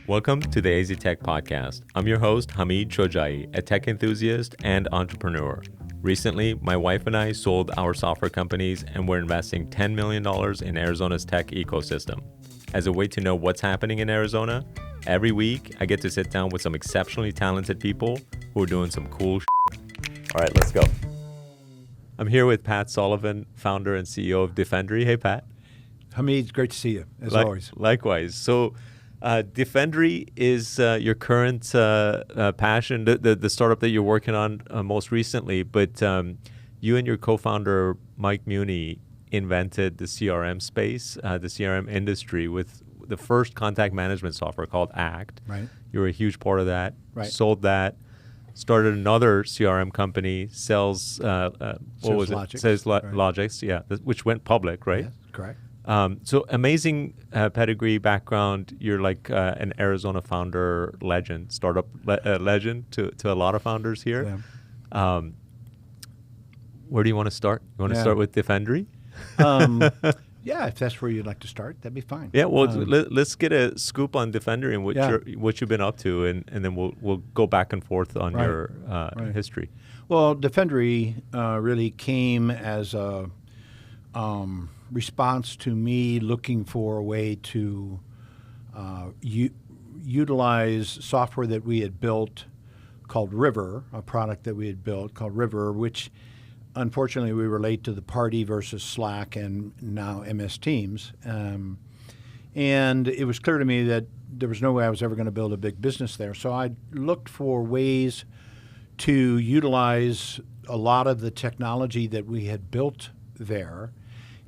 Welcome to the AZ Tech Podcast. I'm your host, Hamid Chojai, a tech enthusiast and entrepreneur. Recently, my wife and I sold our software companies and we're investing $10 million in Arizona's tech ecosystem. As a way to know what's happening in Arizona, every week I get to sit down with some exceptionally talented people who are doing some cool shit. All right, let's go. I'm here with Pat Sullivan, founder and CEO of Defendry. Hey, Pat. Hamid, it's great to see you, as always. Likewise. So, Defendry is your current passion, the startup that you're working on most recently, but you and your co-founder, Mike Muni, invented the CRM space, the CRM industry with the first contact management software called Act. Right. You were a huge part of that, Right. Sold that, started another CRM company, Sales Logics. Logics, yeah, which went public, right? Yes, correct. So amazing pedigree background. You're like an Arizona founder legend, startup legend to a lot of founders here. Yeah. Where do you want to start? You want to start with Defendry? Yeah, if that's where you'd like to start, that'd be fine. Yeah, well, let's get a scoop on Defendry and what you've been up to, and then we'll go back and forth on your history. Well, Defendry really came as a response to me looking for a way to utilize software that we had built called River, a product that we had built called River, which unfortunately we relate to the party versus Slack and now MS Teams. And it was clear to me that there was no way I was ever going to build a big business there. So I looked for ways to utilize a lot of the technology that we had built there.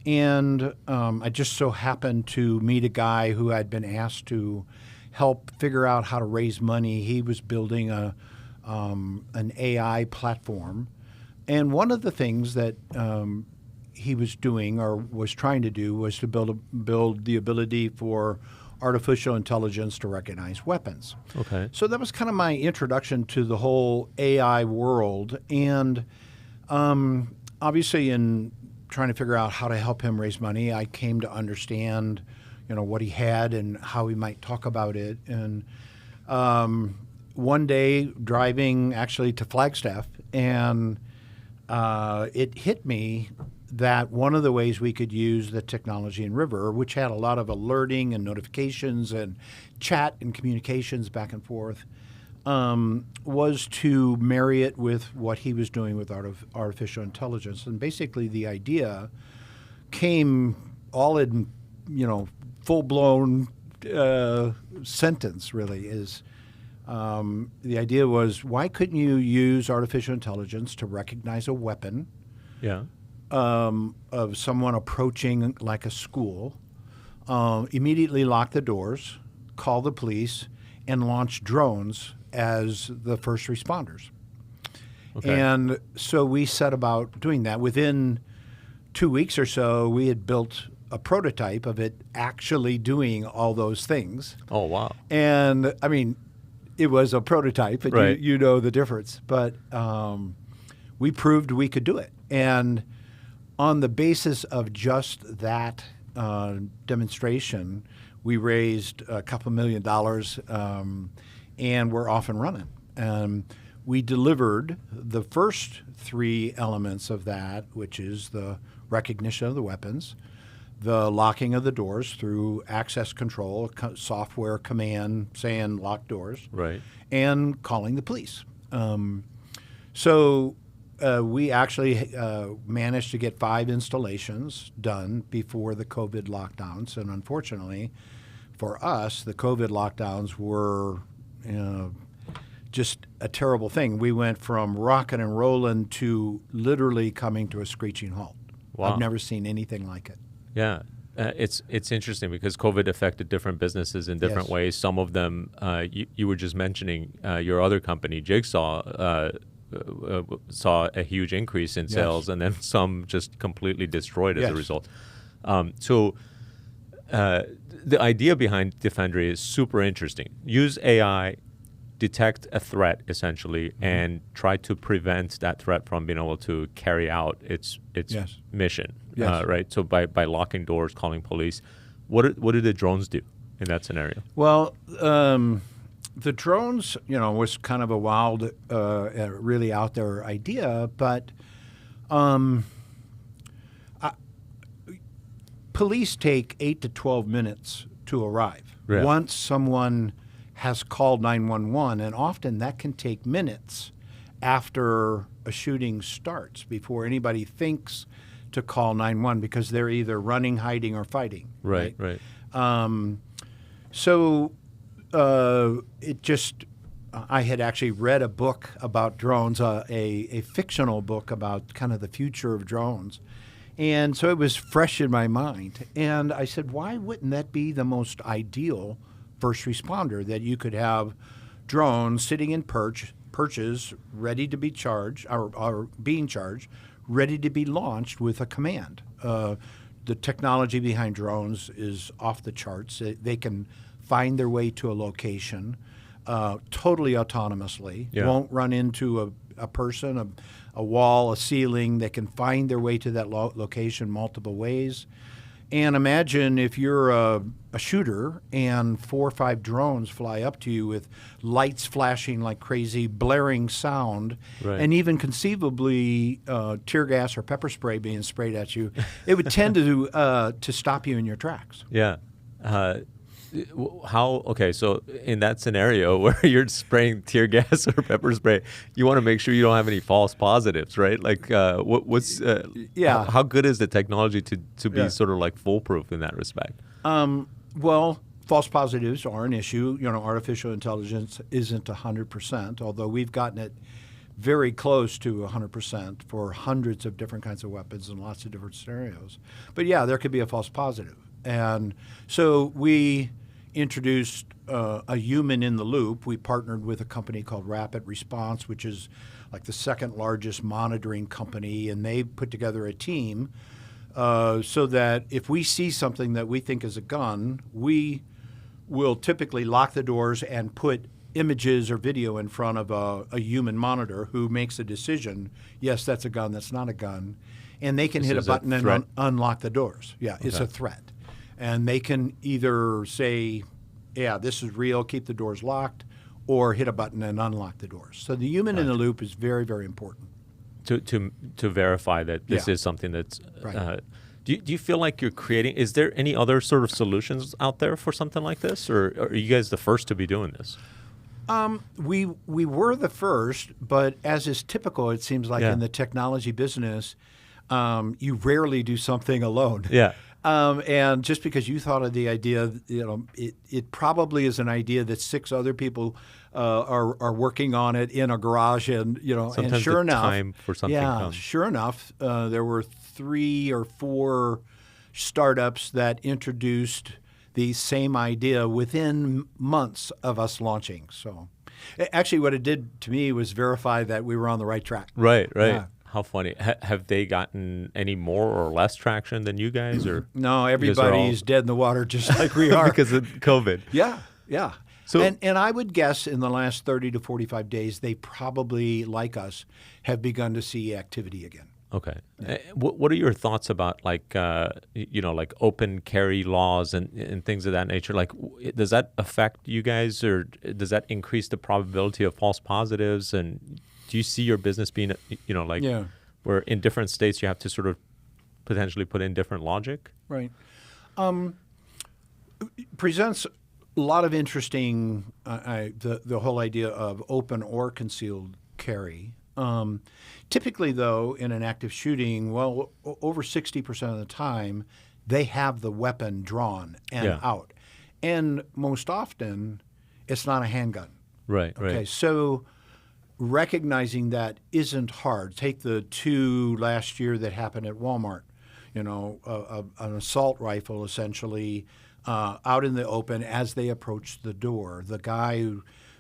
And I just so happened to meet a guy who had been asked to help figure out how to raise money. He was building an AI platform. And one of the things that he was doing or was trying to do was to build the ability for artificial intelligence to recognize weapons. Okay. So that was kind of my introduction to the whole AI world. And obviously in trying to figure out how to help him raise money, I came to understand, what he had and how he might talk about it. And one day driving actually to Flagstaff, and it hit me that one of the ways we could use the technology in River, which had a lot of alerting and notifications and chat and communications back and forth, was to marry it with what he was doing with artificial intelligence. And basically the idea came all in, full-blown sentence, really, is the idea was, why couldn't you use artificial intelligence to recognize a weapon of someone approaching like a school, immediately lock the doors, call the police, and launch drones as the first responders. Okay. And so we set about doing that. Within 2 weeks or so, we had built a prototype of it actually doing all those things. Oh, wow. And, I mean, it was a prototype, and right. you know the difference. But we proved we could do it. And on the basis of just that demonstration, we raised a couple $1 million, and we're off and running. We delivered the first 3 elements of that, which is the recognition of the weapons, the locking of the doors through access control, software command saying lock doors, right, and calling the police. So we actually managed to get 5 installations done before the COVID lockdowns, and unfortunately for us, the COVID lockdowns were just a terrible thing. We went from rocking and rolling to literally coming to a screeching halt. Wow. I've never seen anything like it. Yeah. It's interesting because COVID affected different businesses in different Yes. ways. Some of them, you were just mentioning your other company, Jigsaw, saw a huge increase in sales, and then some just completely destroyed as a result. So the idea behind Defendry is super interesting. Use AI, detect a threat essentially, and try to prevent that threat from being able to carry out its mission. Right. So by locking doors, calling police, what do the drones do in that scenario? Well, the drones, was kind of a wild, really out there idea, but police take 8 to 12 minutes to arrive. Yeah. Once someone has called 911, and often that can take minutes after a shooting starts before anybody thinks to call 911 because they're either running, hiding, or fighting. Right. So it just, I had actually read a book about drones, a fictional book about kind of the future of drones. And so it was fresh in my mind. And I said, why wouldn't that be the most ideal first responder, that you could have drones sitting in perches ready to be charged or being charged, ready to be launched with a command. The technology behind drones is off the charts. They can find their way to a location totally autonomously, won't run into a person, a wall, a ceiling. They can find their way to that location multiple ways. And imagine if you're a shooter and 4 or 5 drones fly up to you with lights flashing like crazy, blaring sound, and even conceivably tear gas or pepper spray being sprayed at you. It would tend to stop you in your tracks. Yeah. So in that scenario where you're spraying tear gas or pepper spray, you want to make sure you don't have any false positives, right? Like, how good is the technology to be sort of like foolproof in that respect? Well, false positives are an issue. Artificial intelligence isn't 100%, although we've gotten it very close to 100% for hundreds of different kinds of weapons and lots of different scenarios. But yeah, there could be a false positive. And so we introduced a human in the loop. We partnered with a company called Rapid Response, which is like the second largest monitoring company, and they put together a team so that if we see something that we think is a gun, we will typically lock the doors and put images or video in front of a human monitor who makes a decision, yes, that's a gun, that's not a gun, and they can hit a button and unlock the doors. Yeah, it's a threat. And they can either say, yeah, this is real, keep the doors locked, or hit a button and unlock the doors. So the human in the loop is very, very important. To verify that this is something that's... Do you feel like you're creating... Is there any other sort of solutions out there for something like this? Or are you guys the first to be doing this? We were the first, but as is typical, it seems like in the technology business, you rarely do something alone. Yeah. And just because you thought of the idea, it probably is an idea that 6 other people are working on it in a garage, and Sometimes and sure enough, time for something comes. Sure enough, there were 3 or 4 startups that introduced the same idea within months of us launching. So, actually, what it did to me was verify that we were on the right track. Right. Yeah. How funny. Have they gotten any more or less traction than you guys? Or no, everybody's dead in the water just like we are. Because of COVID. Yeah. So, and I would guess in the last 30 to 45 days, they probably, like us, have begun to see activity again. Okay. What are your thoughts about like open carry laws and things of that nature? Like, does that affect you guys, or does that increase the probability of false positives? And do you see your business being, where in different states you have to sort of potentially put in different logic? Right. Presents a lot of interesting, the whole idea of open or concealed carry. Typically, though, in an active shooting, over 60% of the time, they have the weapon drawn and out. And most often, it's not a handgun. Right. Okay, so recognizing that isn't hard. Take the 2 last year that happened at Walmart. An assault rifle essentially out in the open as they approached the door. The guy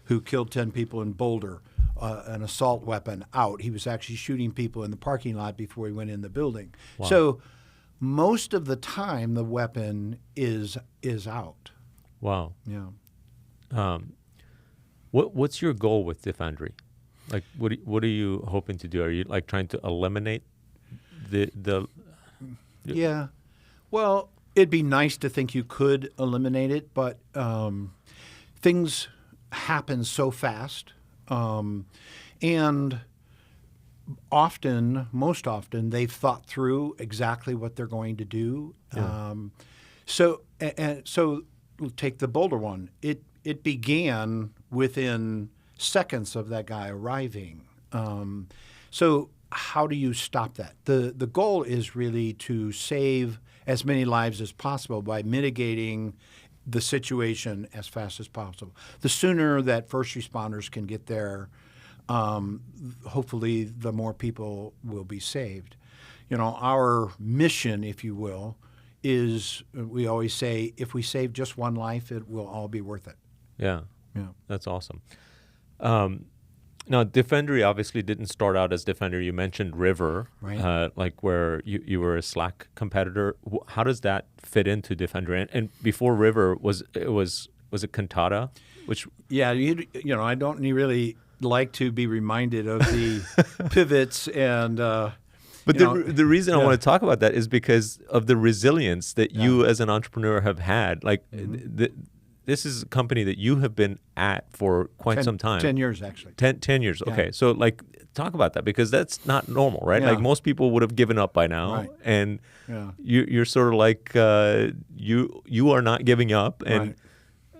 who killed 10 people in Boulder, an assault weapon out. He was actually shooting people in the parking lot before he went in the building. Wow. So most of the time, the weapon is out. Wow. Yeah. What's your goal with Defendry? Like, what are you hoping to do? Are you like trying to eliminate the? Yeah. Well, It'd be nice to think you could eliminate it, but things happen so fast. And most often, they've thought through exactly what they're going to do. Yeah. So take the Boulder one. It began within seconds of that guy arriving. So how do you stop that? The goal is really to save as many lives as possible by mitigating the situation as fast as possible. The sooner that first responders can get there, hopefully the more people will be saved. Our mission, if you will, is we always say if we save just one life, it will all be worth it. Yeah. Yeah. That's awesome. Now, Defendry obviously didn't start out as Defendry. You mentioned River, Right. like where you were a Slack competitor. How does that fit into Defendry? And before River, was it Cantata? Which Yeah, I don't really like to be reminded of the pivots and. But the reason I yeah. want to talk about that is because of the resilience that you as an entrepreneur have had. Like this is a company that you have been at for quite some time. 10 years, actually. 10 years. Yeah. Okay. So talk about that, because that's not normal, right? Yeah. Like most people would have given up by now. Right. And Yeah. you're sort of like, you are not giving up, and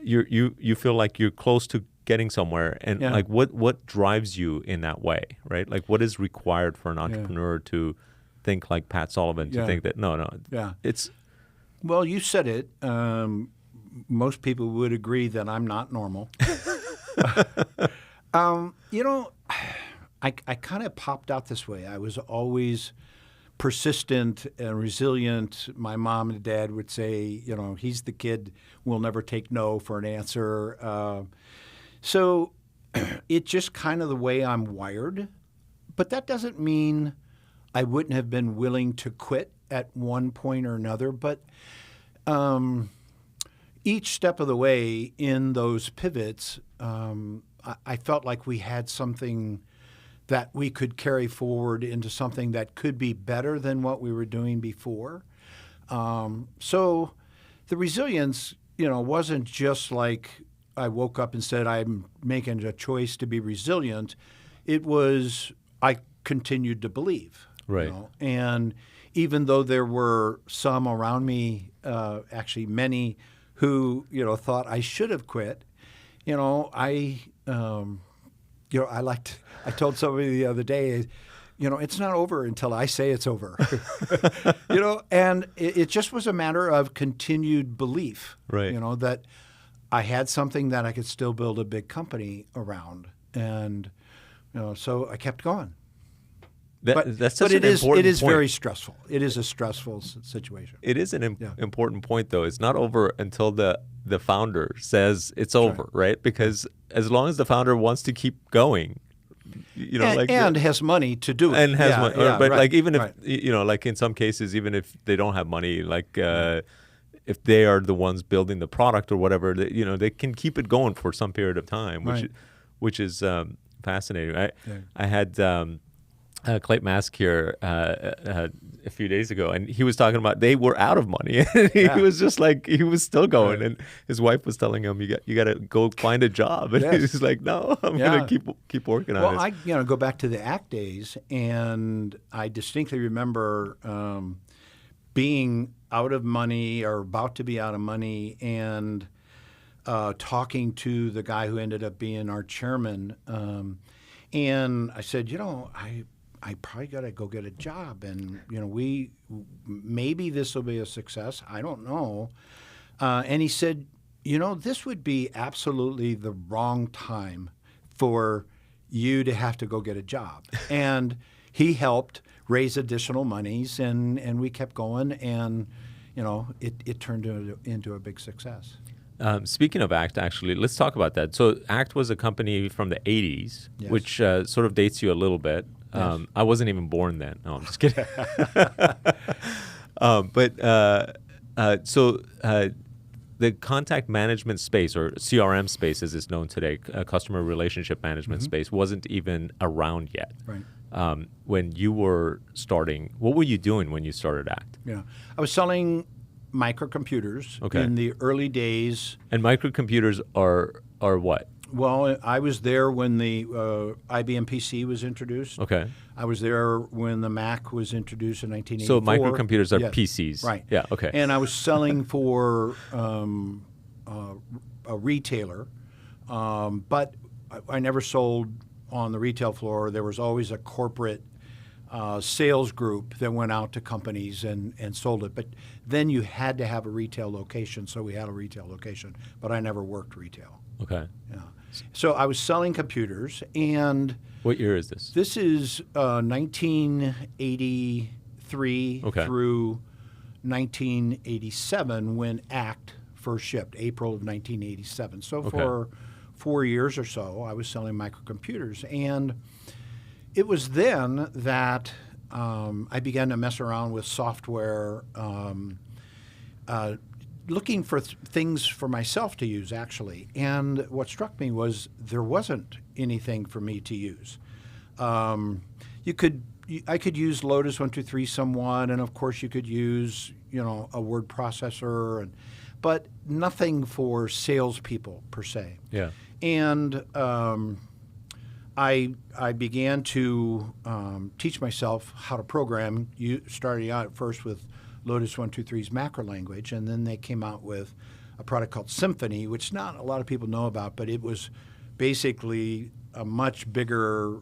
Right. you feel like you're close to getting somewhere. And Yeah. like what drives you in that way, right? Like what is required for an entrepreneur to think like Pat Sullivan, to Yeah. think that no, Yeah. it's Well, you said it. Most people would agree that I'm not normal. I kind of popped out this way. I was always persistent and resilient. My mom and dad would say, he's the kid will never take no for an answer. So it's just kind of the way I'm wired. But that doesn't mean I wouldn't have been willing to quit at one point or another. But each step of the way in those pivots, I felt like we had something that we could carry forward into something that could be better than what we were doing before. So the resilience, wasn't just like I woke up and said I'm making a choice to be resilient. It was I continued to believe. Right. And even though there were some around me, actually many, who thought I should have quit, I told somebody the other day, it's not over until I say it's over. And it just was a matter of continued belief. Right. That I had something that I could still build a big company around, and so I kept going. That's such an important it is point. very stressful. It is a stressful situation. It is an important point, though. It's not over until the founder says it's over, right? Because as long as the founder wants to keep going, and has money to do it, and has money, but right, like even if right. like in some cases, even if they don't have money, like if they are the ones building the product or whatever, they can keep it going for some period of time, which is fascinating. I had. Clayton Mask here a few days ago, and he was talking about they were out of money. He was just like, he was still going, and his wife was telling him, you got to go find a job, and he's like, no, I'm going to keep working on it. Well, I go back to the ACT days, and I distinctly remember being out of money or about to be out of money, and talking to the guy who ended up being our chairman, and I said, I probably got to go get a job, and maybe this will be a success. I don't know. And he said, this would be absolutely the wrong time for you to have to go get a job. And he helped raise additional monies, and we kept going, and it turned into a big success. Speaking of ACT, actually, let's talk about that. So ACT was a company from the 80s, which sort of dates you a little bit. I wasn't even born then. No, I'm just kidding. So the contact management space, or CRM space as it's known today, customer relationship management space, wasn't even around yet. Right. When you were starting, what were you doing when you started ACT? Yeah. I was selling microcomputers Okay. in the early days. And microcomputers are what? Well, I was there when the IBM PC was introduced. Okay. I was there when the Mac was introduced in 1984. So microcomputers are Yes. PCs. Right. Yeah. Okay. And I was selling for a retailer, but I never sold on the retail floor. There was always a corporate sales group that went out to companies and sold it. But then you had to have a retail location, so we had a retail location. But I never worked retail. Okay. Yeah. So I was selling computers, and What year is this? this is 1983 Okay. through 1987 when ACT first shipped, April of 1987. So for 4 years or so, I was selling microcomputers. And it was then that I began to mess around with software, looking for things for myself to use, actually. And what struck me was there wasn't anything for me to use. I could use Lotus 123 somewhat, and of course you could use, a word processor, but nothing for salespeople per se. Yeah. And I began to teach myself how to program, starting out at first with Lotus 123's macro language, and then they came out with a product called Symphony, which not a lot of people know about, but it was basically a much bigger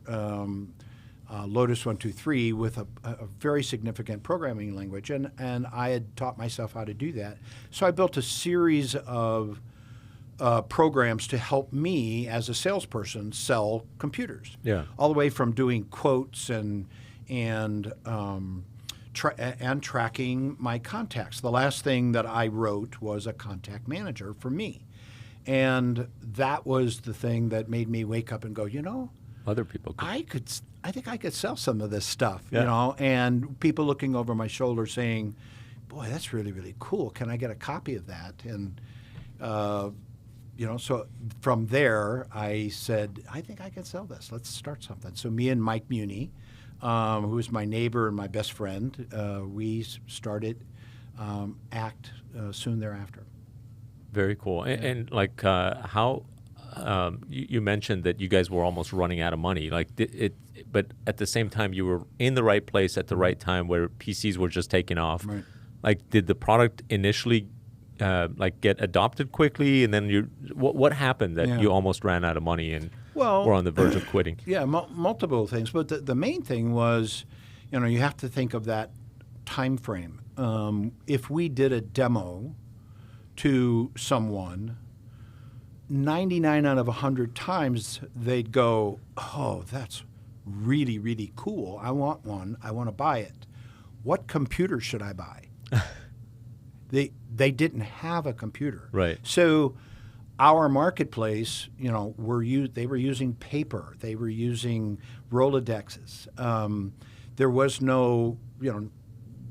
Lotus 123 with a very significant programming language, and I had taught myself how to do that. So I built a series of programs to help me as a salesperson sell computers. Yeah. All the way from doing quotes and tracking my contacts. The last thing that I wrote was a contact manager for me. And that was the thing that made me wake up and go, Other people could. I think I could sell some of this stuff, Yeah. and people looking over my shoulder saying, boy, that's really, really cool. Can I get a copy of that? And, so from there, I said, I think I can sell this. Let's start something. So me and Mike Muni, who was my neighbor and my best friend, we started ACT soon thereafter. Very cool. And like how you mentioned that you guys were almost running out of money. But at the same time, you were in the right place at the right time where PCs were just taking off. Right. Like, did the product initially get adopted quickly, and then what happened that you almost ran out of money and were on the verge of quitting? Yeah, multiple things. But the main thing was, you have to think of that time frame. If we did a demo to someone, 99 out of 100 times they'd go, oh, that's really, really cool. I want one. I want to buy it. What computer should I buy? They didn't have a computer. Right. So our marketplace, they were using paper. They were using Rolodexes. There was no,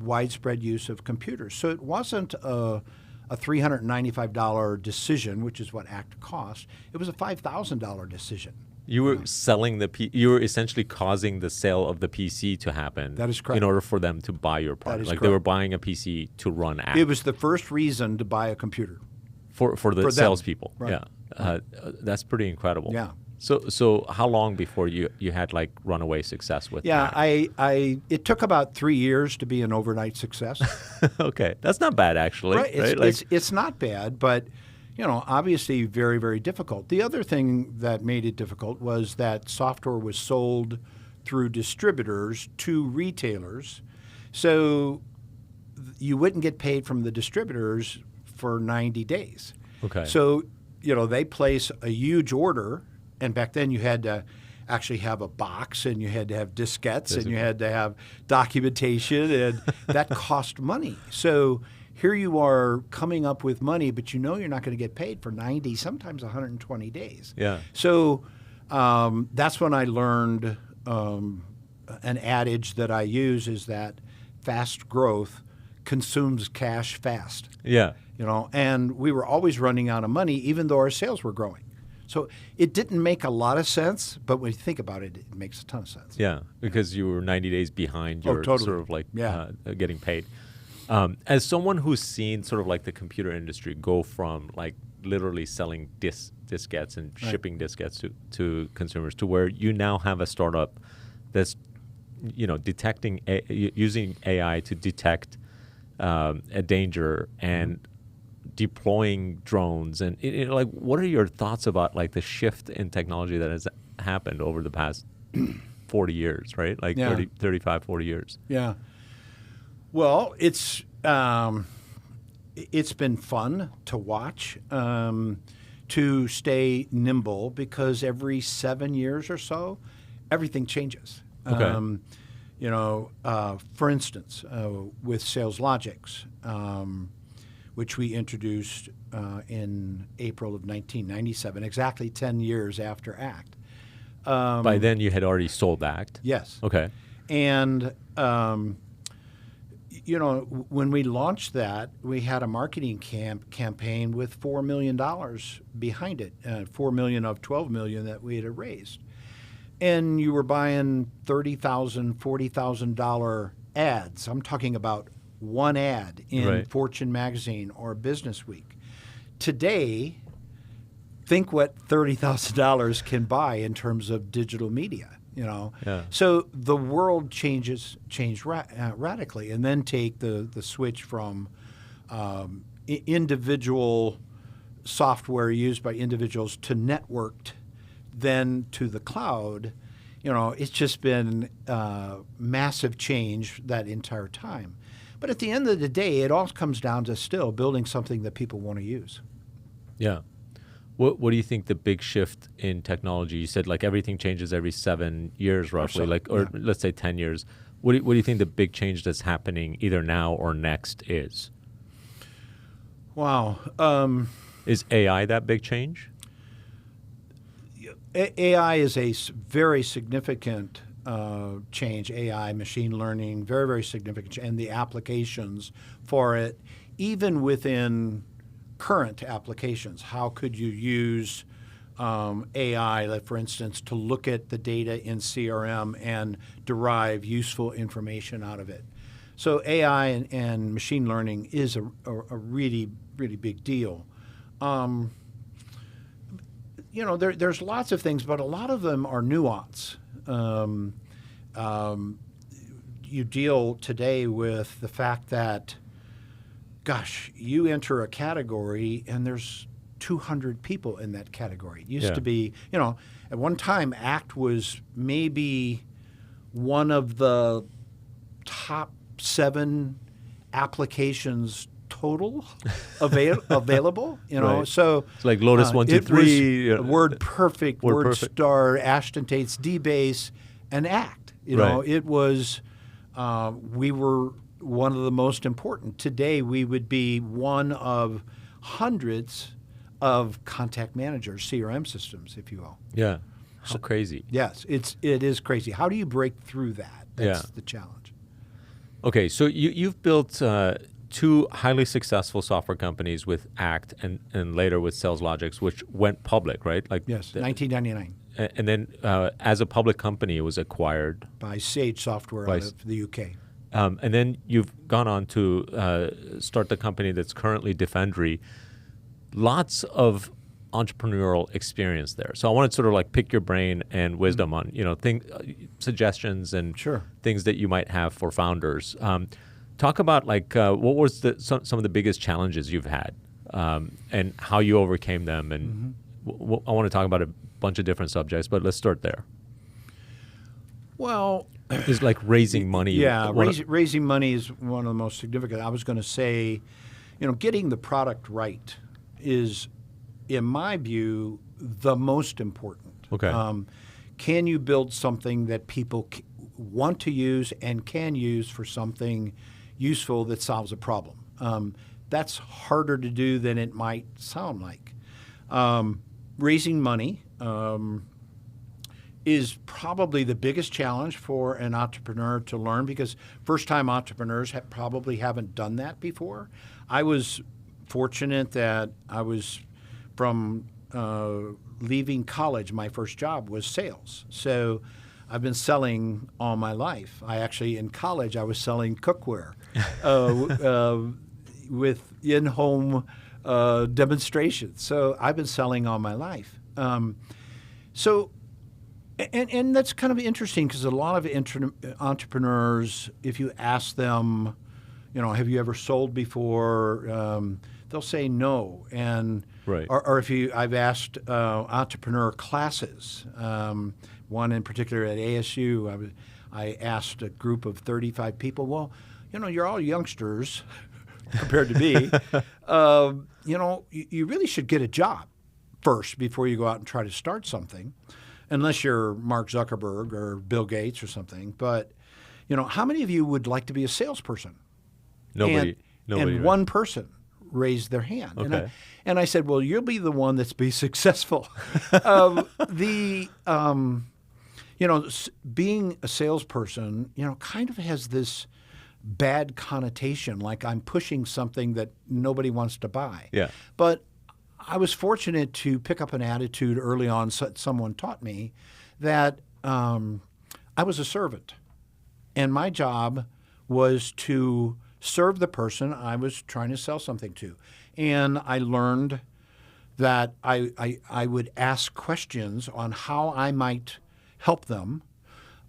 widespread use of computers. So it wasn't a $395 decision, which is what ACT cost. It was a $5,000 decision. You were selling you were essentially causing the sale of the PC to happen. That is correct. In order for them to buy your product. is Like correct. they were buying a PC to run ACT. It was the first reason to buy a computer. For the them. salespeople. Right. Yeah. That's pretty incredible. Yeah. So how long before you had like runaway success with Yeah, that? it took about 3 years to be an overnight success. Okay. That's not bad actually. Right. It's not bad, but obviously very, very difficult. The other thing that made it difficult was that software was sold through distributors to retailers. So you wouldn't get paid from the distributors for 90 days. Okay. So, they place a huge order, and back then you had to actually have a box, and you had to have diskettes, and you had to have documentation, and that cost money. So here you are coming up with money, but you're not going to get paid for 90, sometimes 120 days. Yeah. So that's when I learned an adage that I use is that fast growth consumes cash fast. Yeah. And we were always running out of money, even though our sales were growing. So it didn't make a lot of sense, but when you think about it, it makes a ton of sense. Yeah, because you were 90 days behind your totally. sort of like Yeah. getting paid. As someone who's seen sort of like the computer industry go from like literally selling diskettes and shipping diskettes to consumers to where you now have a startup that's, detecting, using AI to detect a danger and deploying drones. And like, what are your thoughts about like the shift in technology that has happened over the past 40 years, right? Like 35, 40 years. Yeah. Well, it's been fun to watch, to stay nimble, because every 7 years or so, everything changes. Okay. For instance, with SalesLogix, which we introduced in April of 1997, exactly 10 years after ACT. By then, you had already sold ACT. Yes. Okay. And when we launched that, we had a marketing campaign with $4 million behind it, $4 million of $12 million that we had raised. And you were buying $30,000, $40,000 ads. I'm talking about one ad in Fortune magazine or Business Week. Today, think what $30,000 can buy in terms of digital media. Yeah. So the world changed radically, and then take the switch from individual software used by individuals to networked, then to the cloud. It's just been massive change that entire time. But at the end of the day, it all comes down to still building something that people want to use. Yeah. What do you think the big shift in technology? You said like everything changes every 7 years roughly, let's say 10 years. What do you think the big change that's happening either now or next is? Wow. Is AI that big change? AI is a very significant change. AI, machine learning, very, very significant, and the applications for it, even within current applications. How could you use AI, like for instance, to look at the data in CRM and derive useful information out of it? So AI and machine learning is a really, really big deal. There's lots of things, but a lot of them are nuance. You deal today with the fact that, gosh, you enter a category and there's 200 people in that category. It used to be, at one time, ACT was maybe one of the top 7 applications total available. So it's like Lotus 1, 2, 3, WordPerfect, WordStar, Ashton Tate's DBase, and ACT. It was we were one of the most important. Today, we would be one of hundreds of contact managers, CRM systems, if you will. Yeah. How crazy. Yes, it is crazy. How do you break through that? That's the challenge. Okay, so you've built 2 highly successful software companies with ACT and later with SalesLogix, which went public, right? Yes, 1999. And then as a public company, it was acquired by Sage Software out of the UK. And then you've gone on to start the company that's currently Defendry. Lots of entrepreneurial experience there. So I wanted to sort of like pick your brain and wisdom on, suggestions and things that you might have for founders. Talk about like what was some of the biggest challenges you've had and how you overcame them. And I want to talk about a bunch of different subjects, but let's start there. Well, it's like raising money. Yeah, raising money is one of the most significant. I was going to say, getting the product right is, in my view, the most important. Okay. Can you build something that people want to use and can use for something useful that solves a problem? That's harder to do than it might sound like. Raising money is probably the biggest challenge for an entrepreneur to learn, because first-time entrepreneurs probably haven't done that before. I was fortunate that I was from leaving college. My first job was sales. So I've been selling all my life. I actually, in college, I was selling cookware with in-home demonstrations. So I've been selling all my life. And that's kind of interesting because a lot of entrepreneurs, if you ask them, have you ever sold before? They'll say no. And Right. or if I've asked entrepreneur classes. One in particular at ASU, I asked a group of 35 people. Well, you're all youngsters compared to me. You really should get a job first before you go out and try to start something, unless you're Mark Zuckerberg or Bill Gates or something. But how many of you would like to be a salesperson? Nobody. And one person raised their hand. Okay. And I said, well, you'll be the one that's be successful. Being a salesperson, kind of has this bad connotation, like I'm pushing something that nobody wants to buy. Yeah. But I was fortunate to pick up an attitude early on. Someone taught me that I was a servant, and my job was to serve the person I was trying to sell something to. And I learned that I would ask questions on how I might help them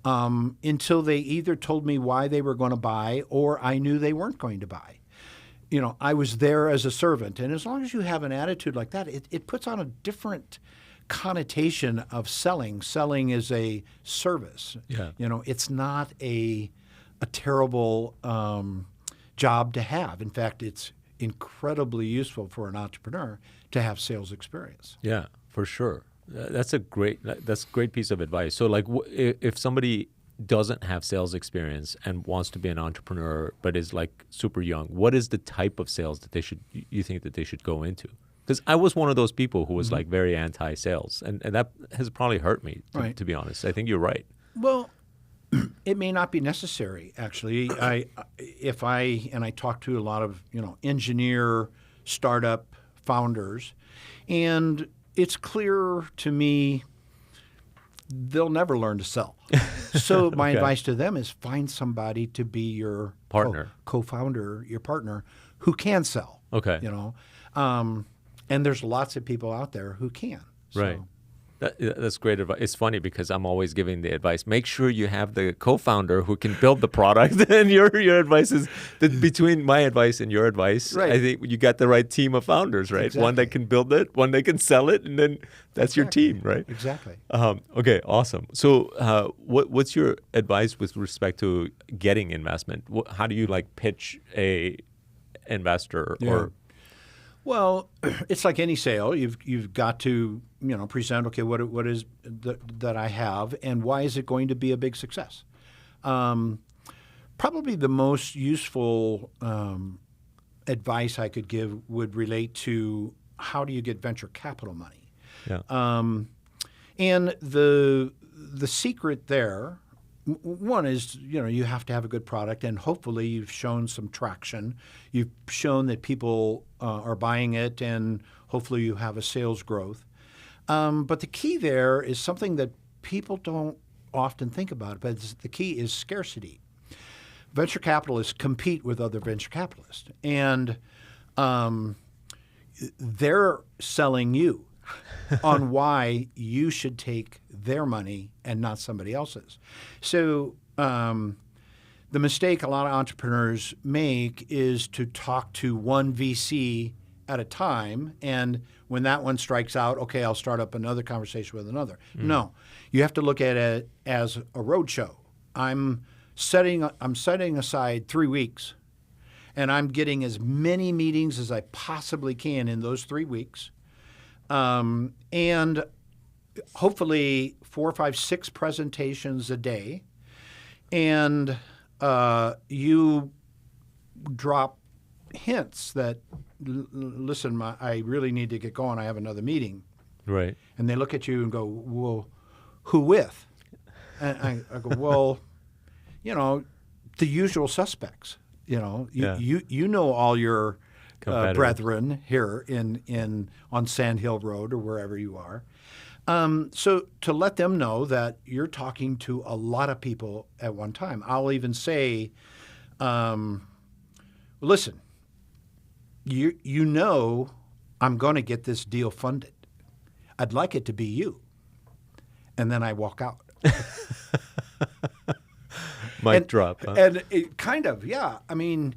until they either told me why they were going to buy or I knew they weren't going to buy. I was there as a servant. And as long as you have an attitude like that, it puts on a different connotation of selling. Selling is a service. Yeah. It's not a terrible job to have. In fact, it's incredibly useful for an entrepreneur to have sales experience. Yeah, for sure. That's a great piece of advice. So like if somebody doesn't have sales experience and wants to be an entrepreneur but is like super young, what is the type of sales that you think that they should go into? Because I was one of those people who was like very anti-sales, and that has probably hurt me, to be honest. I think you're right. Well, it may not be necessary, actually. I talk to a lot of engineer startup founders, and it's clear to me they'll never learn to sell. So my advice to them is find somebody to be your partner, co-founder, your partner who can sell. Okay. And there's lots of people out there who can. So. Right. That's great advice. It's funny because I'm always giving the advice. Make sure you have the co-founder who can build the product. And your advice is that between my advice and your advice, right. I think you got the right team of founders, right? Exactly. One that can build it, one that can sell it, and then that's your team, right? Exactly. Okay, awesome. So what's your advice with respect to getting investment? How do you pitch a investor or? Well, it's like any sale. You've got to present, okay, what is that I have, and why is it going to be a big success? Probably the most useful advice I could give would relate to how do you get venture capital money. Yeah. And the secret there, one is you have to have a good product, and hopefully you've shown some traction. You've shown that people are buying it, and hopefully you have a sales growth. But the key there is something that people don't often think about, but the key is scarcity. Venture capitalists compete with other venture capitalists, and they're selling you on why you should take their money and not somebody else's. So the mistake a lot of entrepreneurs make is to talk to one VC at a time, and when that one strikes out, okay, I'll start up another conversation with another. No, you have to look at it as a roadshow. I'm setting aside 3 weeks, and I'm getting as many meetings as I possibly can in those 3 weeks. And hopefully 4, 5, 6 presentations a day, and you drop hints that, listen, I really need to get going. I have another meeting. Right. And they look at you and go, well, who with? And I go, well, the usual suspects. You know all your brethren here on Sand Hill Road or wherever you are. So to let them know that you're talking to a lot of people at one time. I'll even say, listen, you know I'm going to get this deal funded. I'd like it to be you. And then I walk out. Mic drop. Huh? And it kind of, yeah. I mean,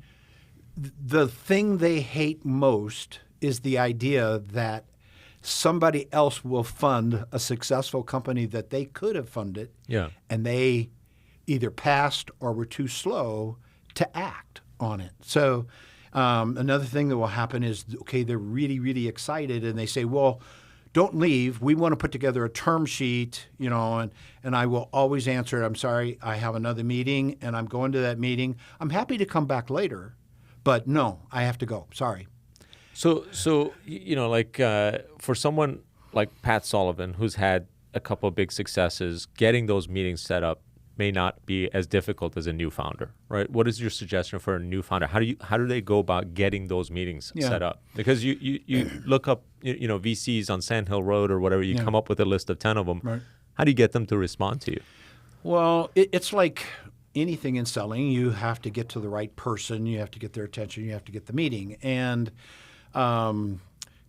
the thing they hate most is the idea that somebody else will fund a successful company that they could have funded, and they either passed or were too slow to act on it. So another thing that will happen is, okay, they're really, really excited, and they say, well, don't leave. We want to put together a term sheet, and I will always answer, I'm sorry, I have another meeting, and I'm going to that meeting. I'm happy to come back later, but no, I have to go. Sorry. So for someone like Pat Sullivan, who's had a couple of big successes, getting those meetings set up may not be as difficult as a new founder, right? What is your suggestion for a new founder? How do they go about getting those meetings set up? Because you look up VCs on Sand Hill Road or whatever, you come up with a list of 10 of them. Right. How do you get them to respond to you? Well, it's like anything in selling. You have to get to the right person. You have to get their attention. You have to get the meeting. And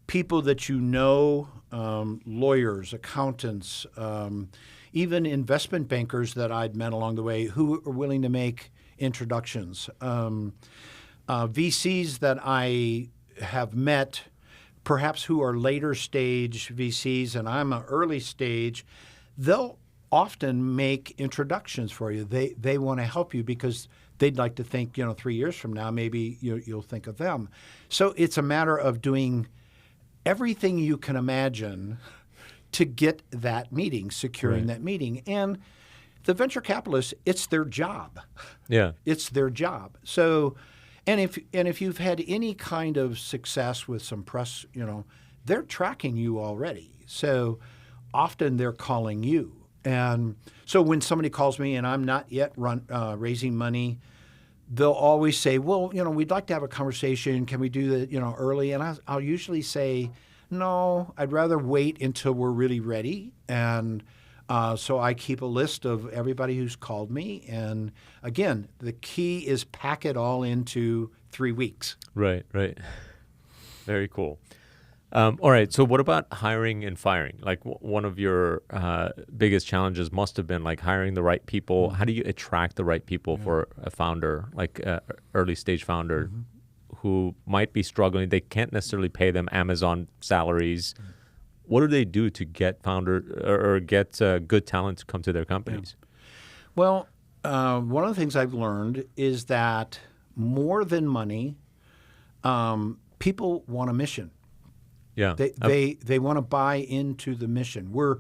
people that lawyers, accountants, even investment bankers that I'd met along the way who are willing to make introductions. VCs that I have met, perhaps who are later stage VCs and I'm an early stage, they'll often make introductions for you. They want to help you because they'd like to think, 3 years from now, maybe you'll think of them. So it's a matter of doing everything you can imagine to get that meeting, securing that meeting. And the venture capitalists, it's their job. Yeah. It's their job. So, and if you've had any kind of success with some press, they're tracking you already. So often they're calling you. And so when somebody calls me and I'm not yet raising money, they'll always say, well, we'd like to have a conversation. Can we do that, early? And I'll usually say, no, I'd rather wait until we're really ready. And so I keep a list of everybody who's called me. And again, the key is pack it all into 3 weeks. Right. Very cool. All right. So what about hiring and firing? Like one of your biggest challenges must have been like hiring the right people. How do you attract the right people for a founder, like an early stage founder who might be struggling? They can't necessarily pay them Amazon salaries. What do they do to get good talent to come to their companies? Well, one of the things I've learned is that more than money, people want a mission. Yeah, they want to buy into the mission. We're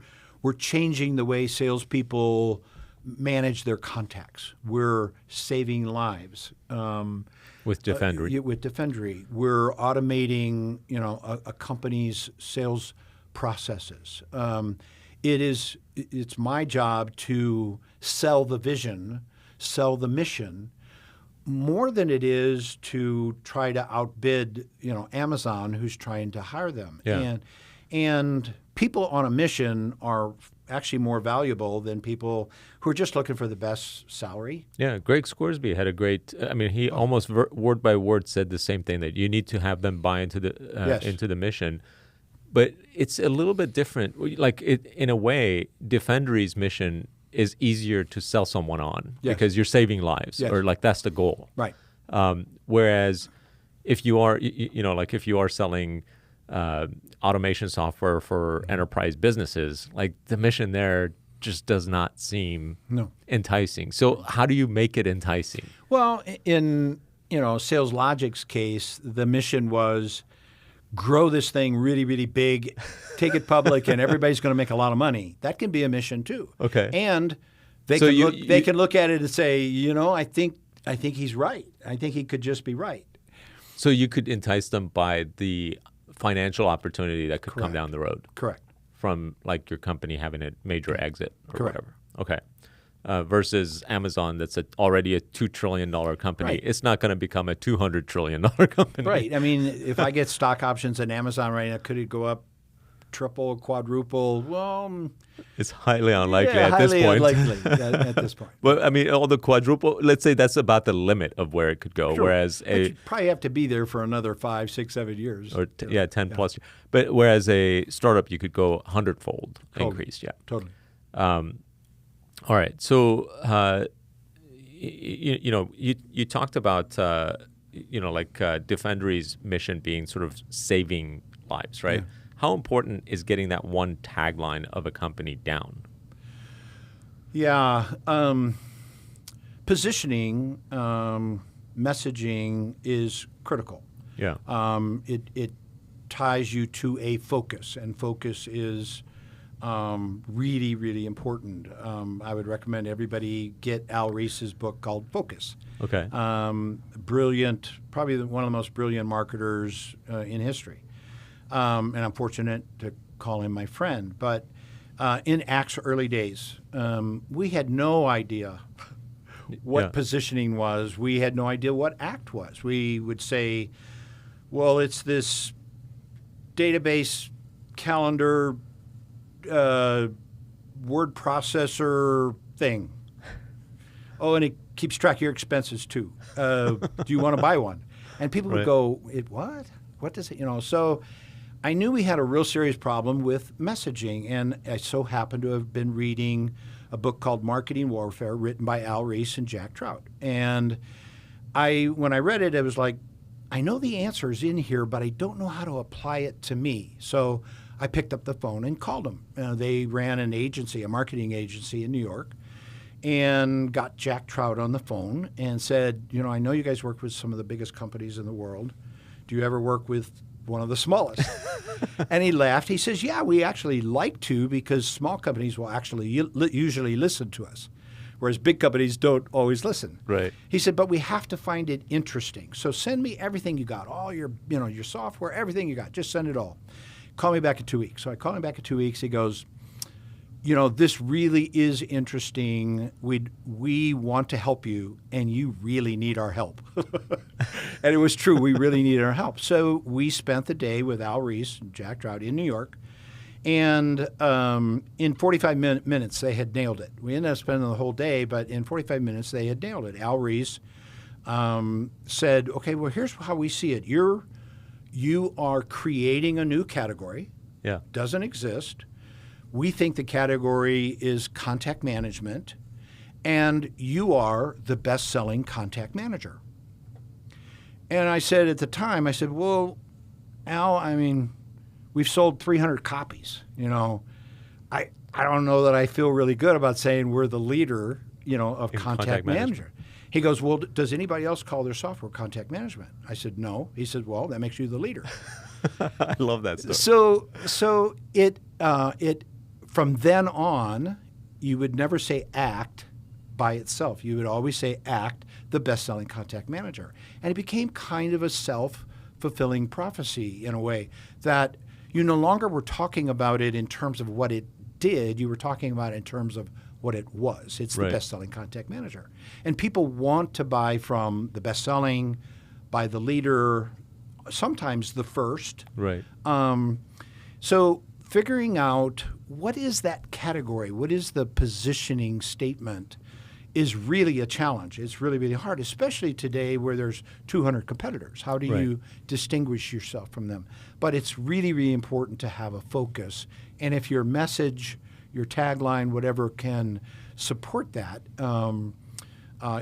changing the way salespeople manage their contacts. We're saving lives with Defendry. With Defendry, we're automating a company's sales processes. It's my job to sell the vision, sell the mission, more than it is to try to outbid, Amazon, who's trying to hire them. Yeah. And people on a mission are actually more valuable than people who are just looking for the best salary. Yeah, Greg Scoresby had a great. He almost word by word said the same thing, that you need to have them buy into the mission. But it's a little bit different. Like in a way, Defendry's mission is easier to sell someone on because you're saving lives, or like that's the goal. Right. Whereas if you are, if you are selling automation software for enterprise businesses, like the mission there just does not seem enticing. So how do you make it enticing? Well, in Sales Logic's case, the mission was grow this thing really, really big, take it public, and everybody's going to make a lot of money. That can be a mission too. Okay. And they can look at it and say, I think he's right. I think he could just be right. So you could entice them by the financial opportunity that could come down the road. Correct. From like your company having a major exit or Correct. whatever. Okay. Versus Amazon, that's already a $2 trillion company. Right. It's not going to become a $200 trillion company. Right. I mean, if I get stock options in Amazon right now, could it go up triple, quadruple. Well, It's highly unlikely yeah, at this highly point. unlikely at this point. Well, I mean, all the quadruple, let's say that's about the limit of where it could go. Sure. Whereas But you probably have to be there for another 5, 6, 7 years. or 10 plus. But whereas a startup, you could go 100-fold increase. Yeah. Totally. All right. So, you talked about, Defendry's mission being sort of saving lives, right? Yeah. How important is getting that one tagline of a company down? Yeah. Positioning, messaging is critical. Yeah. It ties you to a focus, and focus is really, really important. I would recommend everybody get Al Rees's book called Focus. Okay. Brilliant, probably one of the most brilliant marketers in history. And I'm fortunate to call him my friend. But in Act's early days, we had no idea what positioning was. We had no idea what Act was. We would say, well, it's this database calendar word processor thing. Oh, and it keeps track of your expenses too. Do you want to buy one? And people would go, what? What does it, So I knew we had a real serious problem with messaging, and I so happened to have been reading a book called Marketing Warfare, written by Al Rees and Jack Trout. And when I read it, it was like, I know the answer is in here, but I don't know how to apply it to me. So I picked up the phone and called them. They ran an agency, a marketing agency in New York, and got Jack Trout on the phone and said, I know you guys work with some of the biggest companies in the world. Do you ever work with one of the smallest? And he laughed. He says, yeah, we actually like to, because small companies will actually usually listen to us, whereas big companies don't always listen. Right. He said, but we have to find it interesting. So send me everything you got, all your, your software, everything you got. Just send it all. Call me back in 2 weeks. So I call him back in 2 weeks. He goes, this really is interesting. We want to help you, and you really need our help. And it was true. We really needed our help. So we spent the day with Al Rees and Jack Trout in New York. And in 45 minutes, they had nailed it. We ended up spending the whole day, but in 45 minutes, they had nailed it. Al Rees said, okay, well, here's how we see it. You are creating a new category. Yeah. Doesn't exist. We think the category is contact management, and you are the best-selling contact manager. And I said at the time, well, Al, we've sold 300 copies. I don't know that I feel really good about saying we're the leader, of contact management. He goes, well, does anybody else call their software contact management? I said, no. He said, well, that makes you the leader. I love that story. So it from then on, you would never say Act by itself. You would always say Act, the best-selling contact manager. And it became kind of a self-fulfilling prophecy in a way that you no longer were talking about it in terms of what it did. You were talking about it in terms of what it was. It's the best-selling contact manager. And people want to buy from the best-selling, by the leader, sometimes the first. Right. So figuring out what is that category, what is the positioning statement, is really a challenge. It's really, really hard, especially today where there's 200 competitors. How do you distinguish yourself from them? But it's really, really important to have a focus. And if your message, your tagline, whatever, can support that,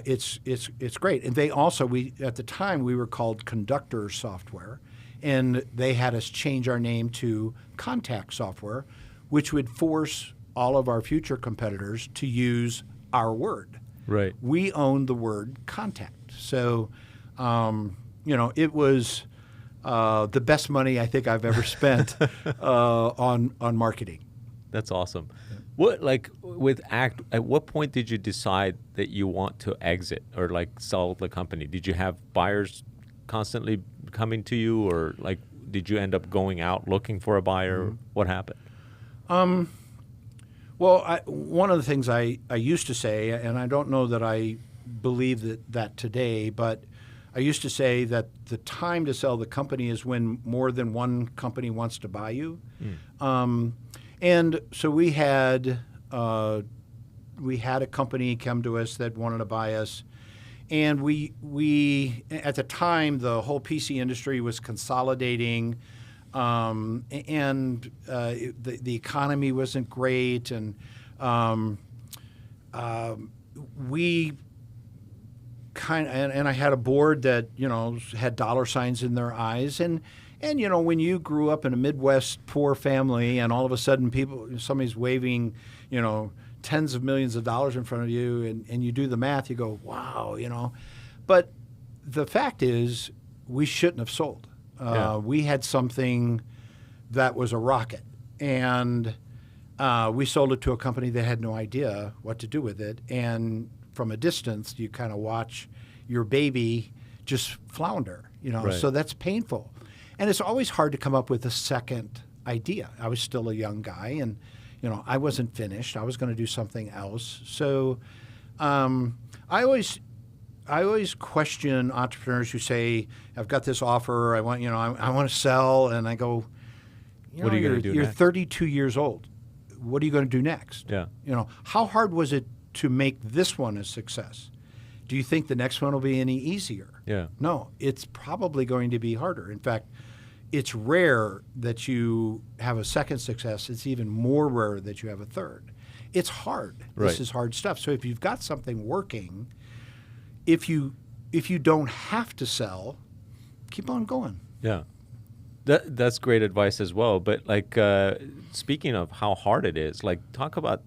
it's great. And they also, at the time, we were called Conductor Software, and they had us change our name to Contact Software, which would force all of our future competitors to use our word. Right. We own the word contact. So, it was the best money I think I've ever spent on marketing. That's awesome. What, with Act, at what point did you decide that you want to exit or sell the company? Did you have buyers constantly coming to you, or did you end up going out looking for a buyer? Mm-hmm. What happened? Well, one of the things I used to say, and I don't know that I believe that today, but I used to say that the time to sell the company is when more than one company wants to buy you. And so we had a company come to us that wanted to buy us. And we at the time, the whole PC industry was consolidating, and the economy wasn't great, and we kind of, and I had a board that had dollar signs in their eyes, and when you grew up in a Midwest poor family, and all of a sudden somebody's waving tens of millions of dollars in front of you, and you do the math, you go, wow, But the fact is, we shouldn't have sold. We had something that was a rocket, and we sold it to a company that had no idea what to do with it. And from a distance, you kind of watch your baby just flounder, Right. So that's painful. And it's always hard to come up with a second idea. I was still a young guy, and I wasn't finished. I was going to do something else. So I always question entrepreneurs who say, "I've got this offer. I want I want to sell," and I go, What are you going to do You're next? 32 years old. What are you going to do next? Yeah. How hard was it to make this one a success? Do you think the next one will be any easier? Yeah. No, it's probably going to be harder. In fact, it's rare that you have a second success. It's even more rare that you have a third. It's hard. Right. This is hard stuff. So if you've got something working, if you don't have to sell, keep on going. Yeah. That's great advice as well. But speaking of how hard it is, talk about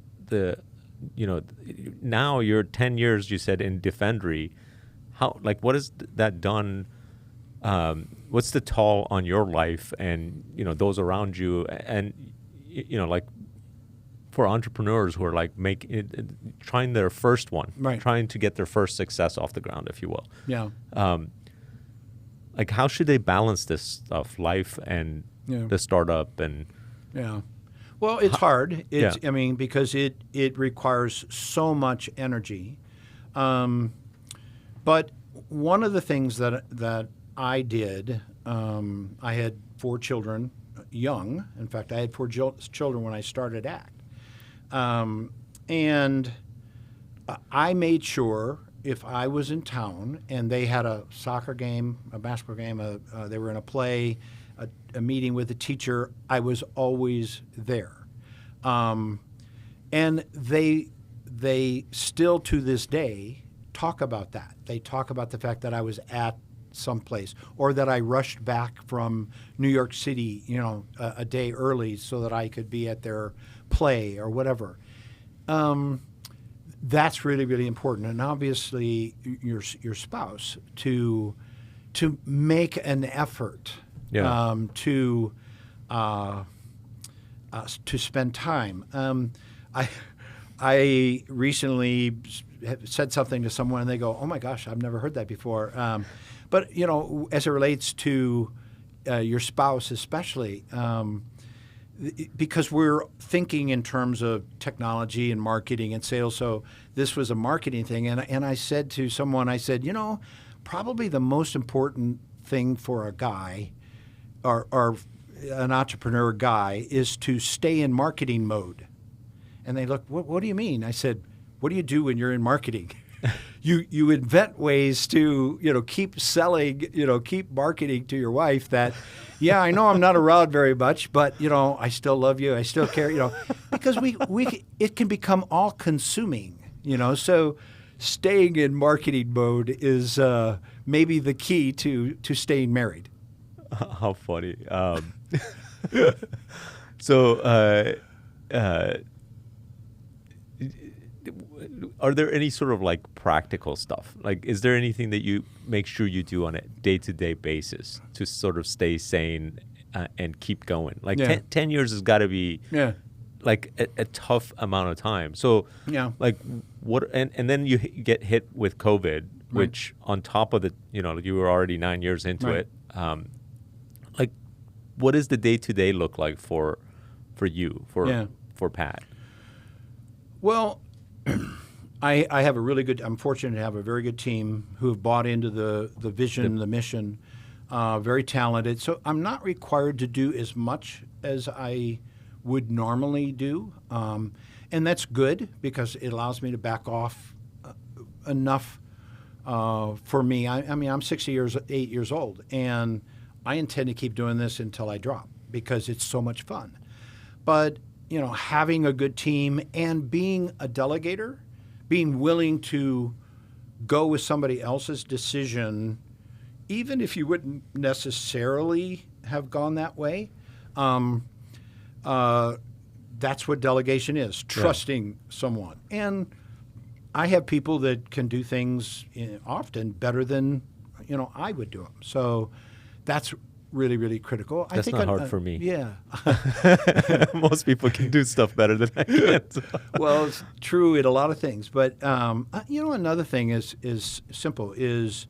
now you're 10 years, you said, in Defendry. What has that done? What's the toll on your life and those around you, and for entrepreneurs who are trying their first one, Right. trying to get their first success off the ground, if you will. Yeah. How should they balance this stuff, life and the startup and? Yeah. Well, it's hard. It's, Yeah. Because it requires so much energy. But one of the things that I did, I had 4 children, young. In fact, I had 4 children when I started ACT. And I made sure if I was in town and they had a soccer game, a basketball game, they were in a play, a meeting with a teacher, I was always there. And they still to this day talk about that. They talk about the fact that I was at someplace, or that I rushed back from New York City, a day early so that I could be at their play or whatever. That's really, really important. And obviously your spouse to make an effort to spend time. I recently said something to someone and they go, "Oh my gosh, I've never heard that before." But as it relates to your spouse especially, because we're thinking in terms of technology and marketing and sales, so this was a marketing thing. And I said to someone, I said, probably the most important thing for a guy or an entrepreneur guy is to stay in marketing mode. And they looked, what do you mean? I said, what do you do when you're in marketing? You invent ways to, keep selling, keep marketing to your wife that, yeah, I know I'm not around very much, but, I still love you. I still care, because it can become all consuming, so staying in marketing mode is maybe the key to staying married. How funny. Are there any sort of practical stuff? Is there anything that you make sure you do on a day-to-day basis to sort of stay sane and keep going? 10 years has got to be a tough amount of time. So what? And then you get hit with COVID, which on top of you were already 9 years into it. What does the day-to-day look like for you, for Pat? Well, I have a really good. I'm fortunate to have a very good team who have bought into the vision, the mission. Very talented. So I'm not required to do as much as I would normally do, and that's good because it allows me to back off enough for me. I mean, I'm 8 years old, and I intend to keep doing this until I drop because it's so much fun. But having a good team and being a delegator, being willing to go with somebody else's decision, even if you wouldn't necessarily have gone that way, that's what delegation is, trusting someone. And I have people that can do things often better than I would do them. So that's really, really critical. That's not hard for me. Yeah. Most people can do stuff better than I can. Well, it's true in a lot of things. But, another thing is simple, is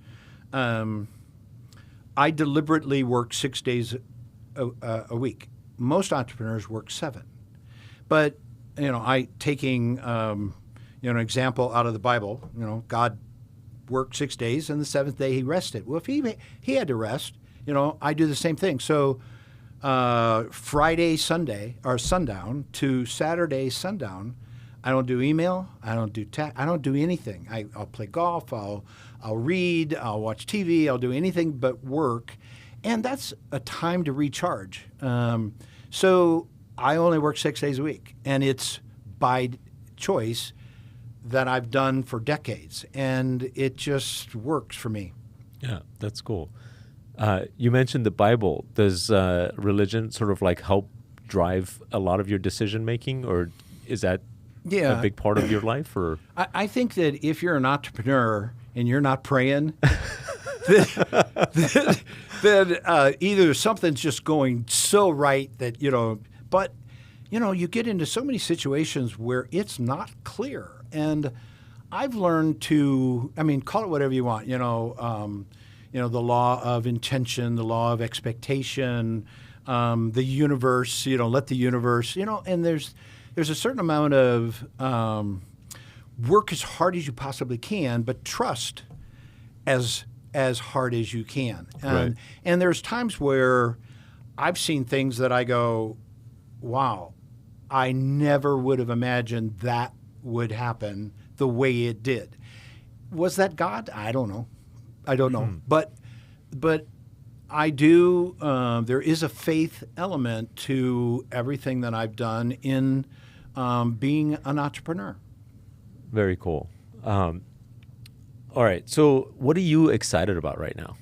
I deliberately work 6 days a week. Most entrepreneurs work 7. But, taking an example out of the Bible, God worked 6 days, and the seventh day he rested. Well, if he had to rest, I do the same thing. So Friday, Sunday, or sundown to Saturday, sundown, I don't do email. I don't do I don't do anything. I'll play golf. I'll read. I'll watch TV. I'll do anything but work, and that's a time to recharge. So I only work 6 days a week, and it's by choice that I've done for decades, and it just works for me. Yeah, that's cool. You mentioned the Bible. Does religion sort of like help drive a lot of your decision making, or is that a big part of your life? Or I think that if you're an entrepreneur and you're not praying, then either something's just going so right that but you get into so many situations where it's not clear, and I've learned to, call it whatever you want, the law of intention, the law of expectation, the universe, let the universe, and there's a certain amount of work as hard as you possibly can, but trust as hard as you can. Right. And there's times where I've seen things that I go, wow, I never would have imagined that would happen the way it did. Was that God? I don't know. But I do. There is a faith element to everything that I've done in being an entrepreneur. Very cool. All right. So, what are you excited about right now?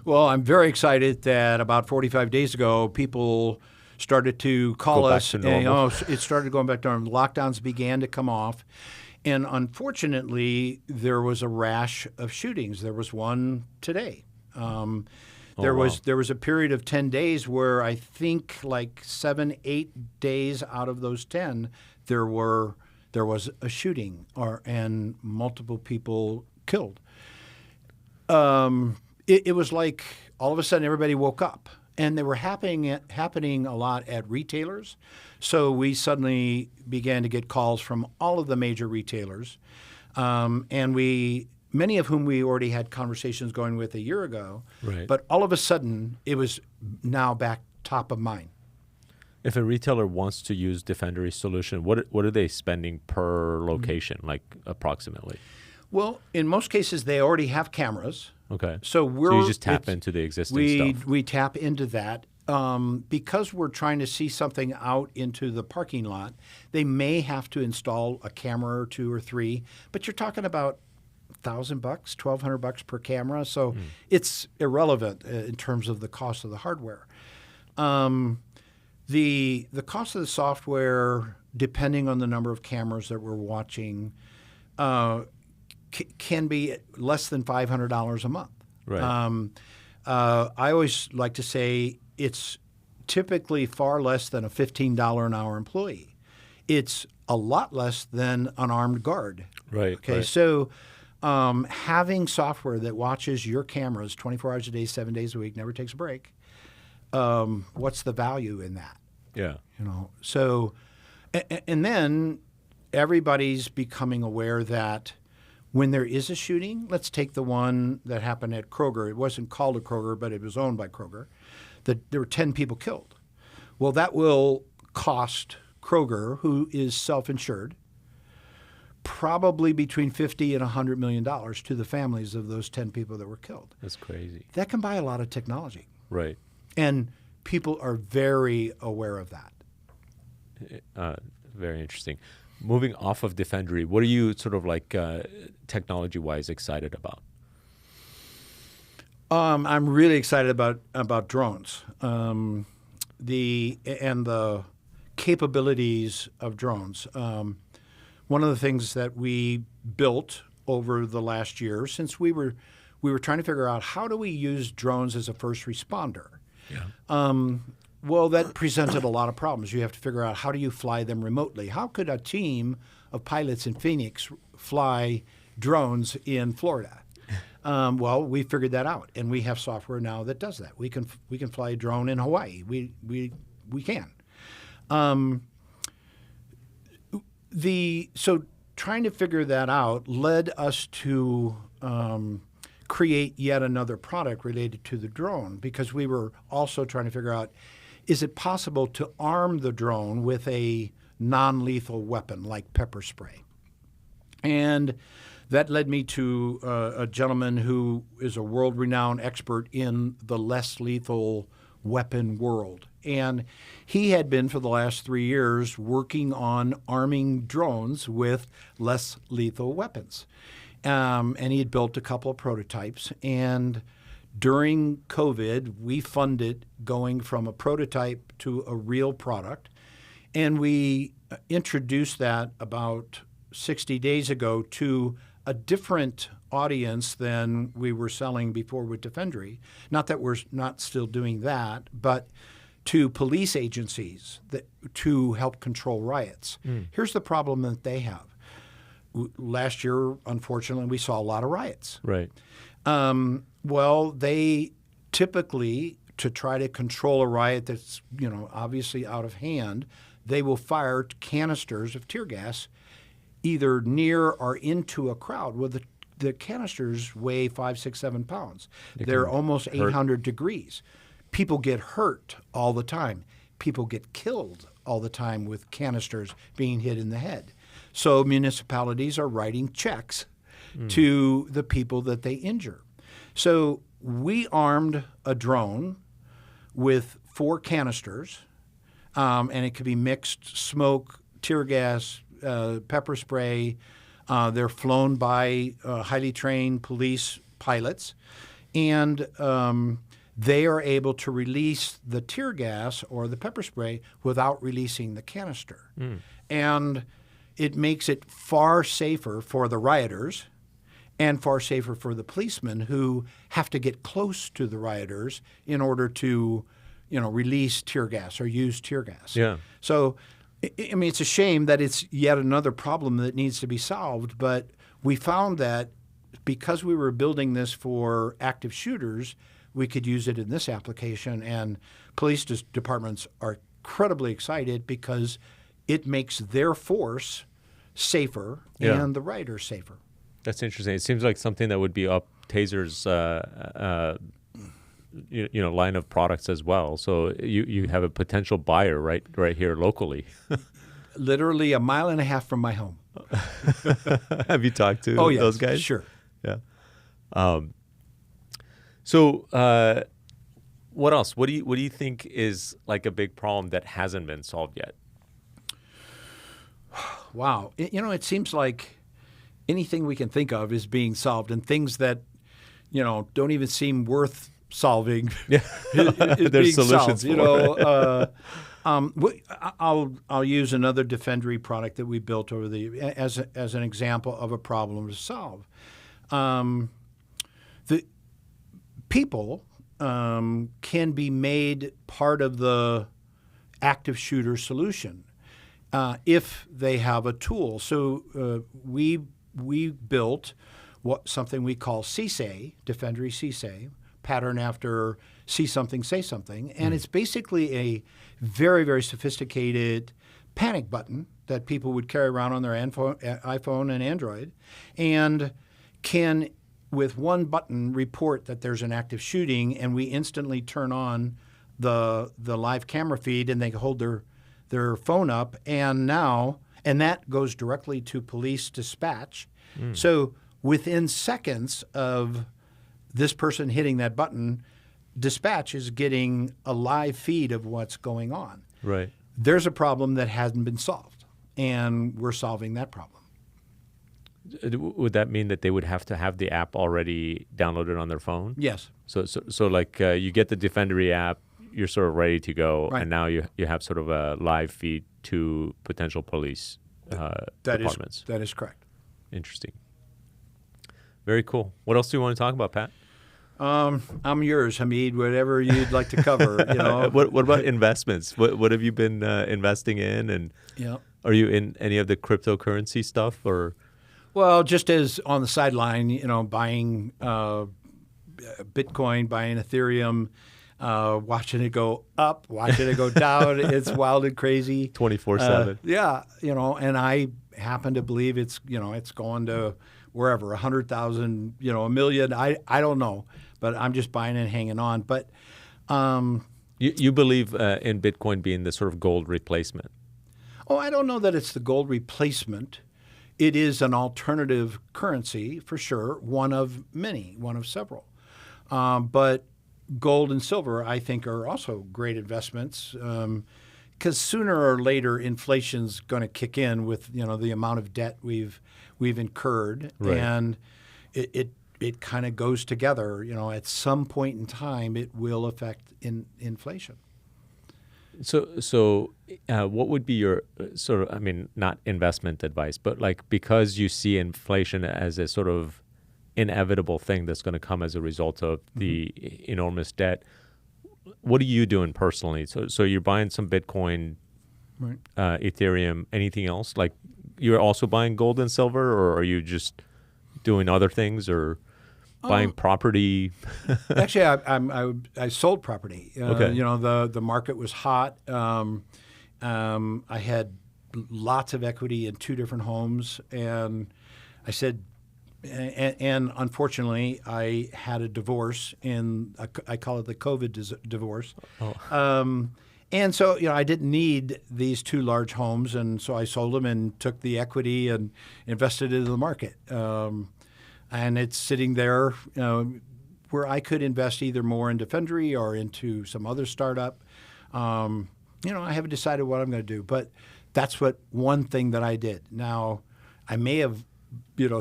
Well, I'm very excited that about 45 days ago, people started to call us. Back to normal. It started going back to normal. Lockdowns began to come off. And unfortunately, there was a rash of shootings. There was one today. There was a period of 10 days where I think like 7-8 days out of those 10, there was a shooting and multiple people killed. It was like all of a sudden everybody woke up, and they were happening a lot at retailers. So we suddenly began to get calls from all of the major retailers, and many of whom we already had conversations going with a year ago. Right. But all of a sudden, it was now back top of mind. If a retailer wants to use Defendry's solution, what are they spending per location, like approximately? Well, in most cases, they already have cameras. Okay. So you just tap into the existing stuff. We tap into that. Because we're trying to see something out into the parking lot, they may have to install a camera or 2 or 3, but you're talking about $1,000, $1,200 per camera, so it's irrelevant in terms of the cost of the hardware. The cost of the software, depending on the number of cameras that we're watching, can be less than $500 a month. Right. I always like to say it's typically far less than a $15 an hour employee. It's a lot less than an armed guard. Right. Okay. Right. So having software that watches your cameras 24 hours a day, 7 days a week, never takes a break, what's the value in that? Yeah. So, and then everybody's becoming aware that when there is a shooting, let's take the one that happened at Kroger. It wasn't called a Kroger, but it was owned by Kroger. That there were 10 people killed. Well, that will cost Kroger, who is self-insured, probably between $50 and $100 million to the families of those 10 people that were killed. That's crazy. That can buy a lot of technology. Right. And people are very aware of that. Very interesting. Moving off of Defendry, what are you sort of like technology-wise excited about? I'm really excited about drones. The capabilities of drones. One of the things that we built over the last year, since we were trying to figure out how do we use drones as a first responder. Yeah. Well, that presented a lot of problems. You have to figure out how do you fly them remotely. How could a team of pilots in Phoenix fly drones in Florida? Well, we figured that out, and we have software now that does that. We can fly a drone in Hawaii. We can. So trying to figure that out led us to create yet another product related to the drone, because we were also trying to figure out, is it possible to arm the drone with a non-lethal weapon like pepper spray? And that led me to a gentleman who is a world-renowned expert in the less lethal weapon world. And he had been, for the last 3 years, working on arming drones with less lethal weapons. And he had built a couple of prototypes. And during COVID, we funded going from a prototype to a real product. And we introduced that about 60 days ago to a different audience than we were selling before with Defendry. Not that we're not still doing that, but to police agencies to help control riots. Here's the problem that they have. Last year, unfortunately, we saw a lot of riots. Right. Well, they typically, to try to control a riot that's, obviously out of hand, they will fire canisters of tear gas either near or into a crowd. Well, the canisters weigh 5, 6, 7 pounds. They're almost 800 degrees. People get hurt all the time. People get killed all the time with canisters being hit in the head. So municipalities are writing checks to the people that they injure. So we armed a drone with 4 canisters, and it could be mixed smoke, tear gas, pepper spray. They're flown by highly trained police pilots, and they are able to release the tear gas or the pepper spray without releasing the canister. And it makes it far safer for the rioters and far safer for the policemen who have to get close to the rioters in order to, release tear gas or use tear gas. Yeah. So, I mean, it's a shame that it's yet another problem that needs to be solved, but we found that because we were building this for active shooters, we could use it in this application, and police departments are incredibly excited because it makes their force safer and the rioters safer. That's interesting. It seems like something that would be up Taser's line of products as well. So you have a potential buyer right here locally. Literally a mile and a half from my home. Have you talked to those guys? Sure. Yeah. So what else? What do you think is like a big problem that hasn't been solved yet? Wow. It seems like anything we can think of is being solved, and things that, don't even seem worth solving. Yeah. There's solutions solved, I'll use another Defendry product that we built over as an example of a problem to solve. The people can be made part of the active shooter solution if they have a tool. So we built something we call CSAY, Defendry CSAY, pattern after see something, say something. And it's basically a very, very sophisticated panic button that people would carry around on their iPhone and Android, and can, with one button, report that there's an active shooting, and we instantly turn on the live camera feed, and they hold their phone up, and that goes directly to police dispatch. So within seconds of this person hitting that button, dispatch is getting a live feed of what's going on. Right. There's a problem that hasn't been solved, and we're solving that problem. Would that mean that they would have to have the app already downloaded on their phone? Yes. So like you get the Defendry app, you're sort of ready to go, Right. and now you have sort of a live feed to potential police departments. That is correct. Interesting. Very cool. What else do you want to talk about, Pat? I'm yours, Hamid. Whatever you'd like to cover. What about investments? What have you been investing in, and are you in any of the cryptocurrency stuff or? Well, just as on the sideline, buying Bitcoin, buying Ethereum, watching it go up, watching it go down. It's wild and crazy. 24/7. Yeah, and I happen to believe it's going to wherever, 100,000, a million. I don't know, but I'm just buying and hanging on. But you believe in Bitcoin being the sort of gold replacement? Oh, I don't know that it's the gold replacement. It is an alternative currency for sure, one of many, one of several. But gold and silver, I think, are also great investments because sooner or later inflation's going to kick in with the amount of debt we've incurred, right. And it kind of goes together. At some point in time, it will affect inflation. So what would be your sort of, not investment advice, but like because you see inflation as a sort of inevitable thing that's going to come as a result of the enormous debt, what are you doing personally? So you're buying some Bitcoin, right. Ethereum, anything else? Like you're also buying gold and silver, or are you just doing other things or buying property? Actually, I sold property. Okay. The market was hot. I had lots of equity in 2 different homes, and I said, and unfortunately, I had a divorce, and I call it the COVID divorce. Oh. And so, I didn't need these 2 large homes, and so I sold them and took the equity and invested it in the market. And it's sitting there where I could invest either more in Defendry or into some other startup. I haven't decided what I'm going to do, but that's one thing that I did. Now, I may have,